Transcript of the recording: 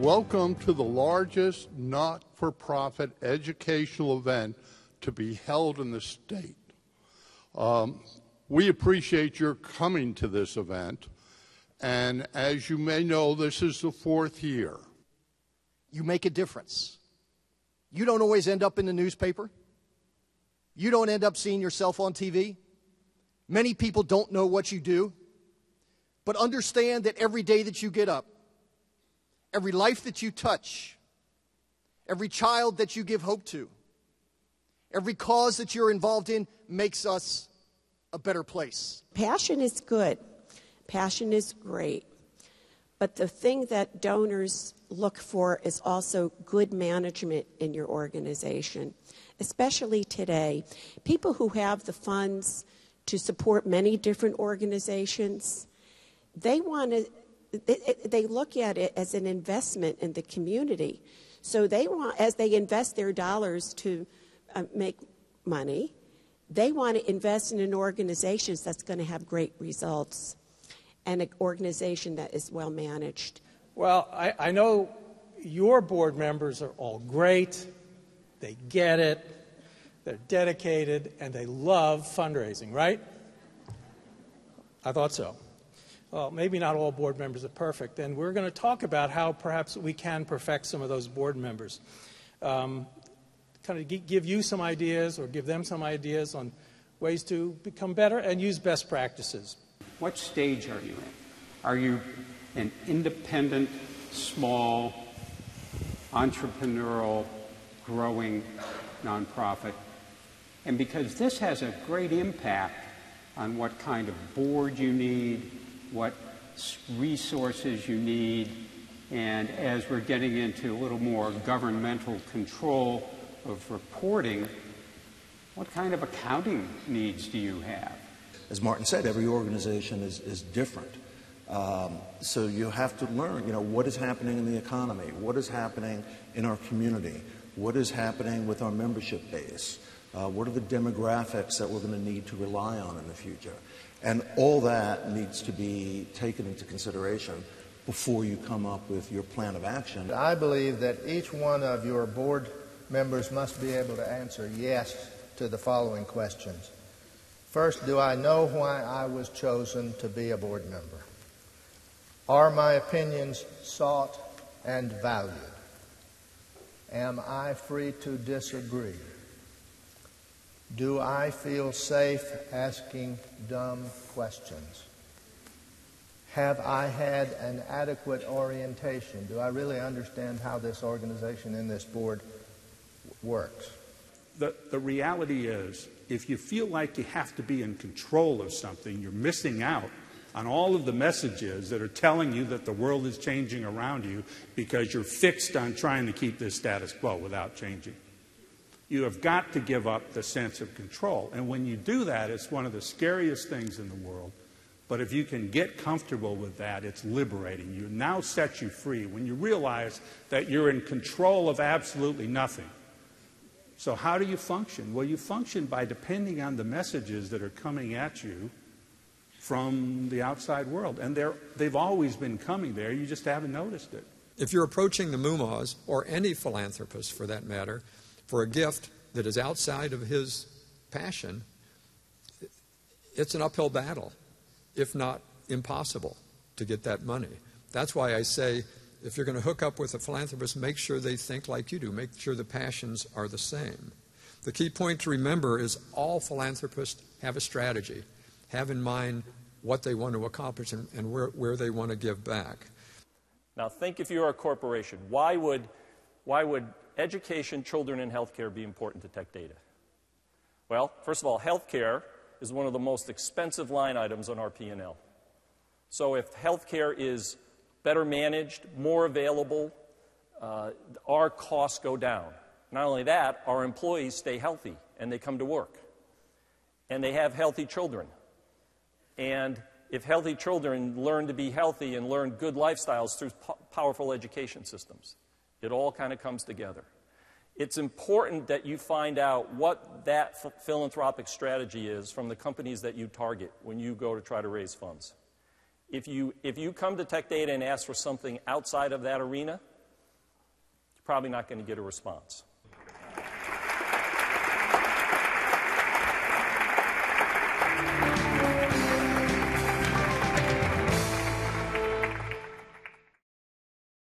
Welcome to the largest not-for-profit educational event to be held in the state. We appreciate your coming to this event, and as you may know, this is the 4th year. You make a difference. You don't always end up in the newspaper. You don't end up seeing yourself on TV. Many people don't know what you do. But understand that every day that you get up, every life that you touch, every child that you give hope to, every cause that you're involved in makes us a better place. Passion is good. Passion is great. But the thing that donors look for is also good management in your organization, especially today. People who have the funds to support many different organizations, they look at it as an investment in the community. So they want, as they invest their dollars to make money, they want to invest in an organization that's going to have great results and an organization that is well managed. Well, I know your board members are all great. They get it. They're dedicated, and they love fundraising, right? I thought so. Well, maybe not all board members are perfect, and we're going to talk about how perhaps we can perfect some of those board members. Kind of give you some ideas or give them some ideas on ways to become better and use best practices. What stage are you in? Are you an independent, small, entrepreneurial, growing nonprofit? And because this has a great impact on what kind of board you need, what resources you need, and as we're getting into a little more governmental control of reporting, what kind of accounting needs do you have? As Martin said, every organization is different. So you have to learn, what is happening in the economy, what is happening in our community, what is happening with our membership base, what are the demographics that we're going to need to rely on in the future. And all that needs to be taken into consideration before you come up with your plan of action. I believe that each one of your board members must be able to answer yes to the following questions. First, do I know why I was chosen to be a board member? Are my opinions sought and valued? Am I free to disagree? Do I feel safe asking dumb questions? Have I had an adequate orientation? Do I really understand how this organization and this board works? The reality is, if you feel like you have to be in control of something, you're missing out on all of the messages that are telling you that the world is changing around you because you're fixed on trying to keep this status quo without changing. You have got to give up the sense of control. And when you do that, it's one of the scariest things in the world. But if you can get comfortable with that, it's liberating. You now set you free when you realize that you're in control of absolutely nothing. So how do you function? Well, you function by depending on the messages that are coming at you from the outside world. And they've always been coming there. You just haven't noticed it. If you're approaching the Mumas, or any philanthropist for that matter, for a gift that is outside of his passion, it's an uphill battle, if not impossible, to get that money. That's why I say, if you're going to hook up with a philanthropist, make sure they think like you do. Make sure the passions are the same. The key point to remember is all philanthropists have a strategy. Have in mind what they want to accomplish and where they want to give back. Now think if you're a corporation, why would education, children, and healthcare be important to Tech Data? Well, first of all, healthcare is one of the most expensive line items on our P&L. So if healthcare is better managed, more available, our costs go down. Not only that, our employees stay healthy and they come to work. And they have healthy children. And if healthy children learn to be healthy and learn good lifestyles through powerful education systems, it all kind of comes together. It's important that you find out what that philanthropic strategy is from the companies that you target when you go to try to raise funds. If you come to Tech Data and ask for something outside of that arena, probably not going to get a response.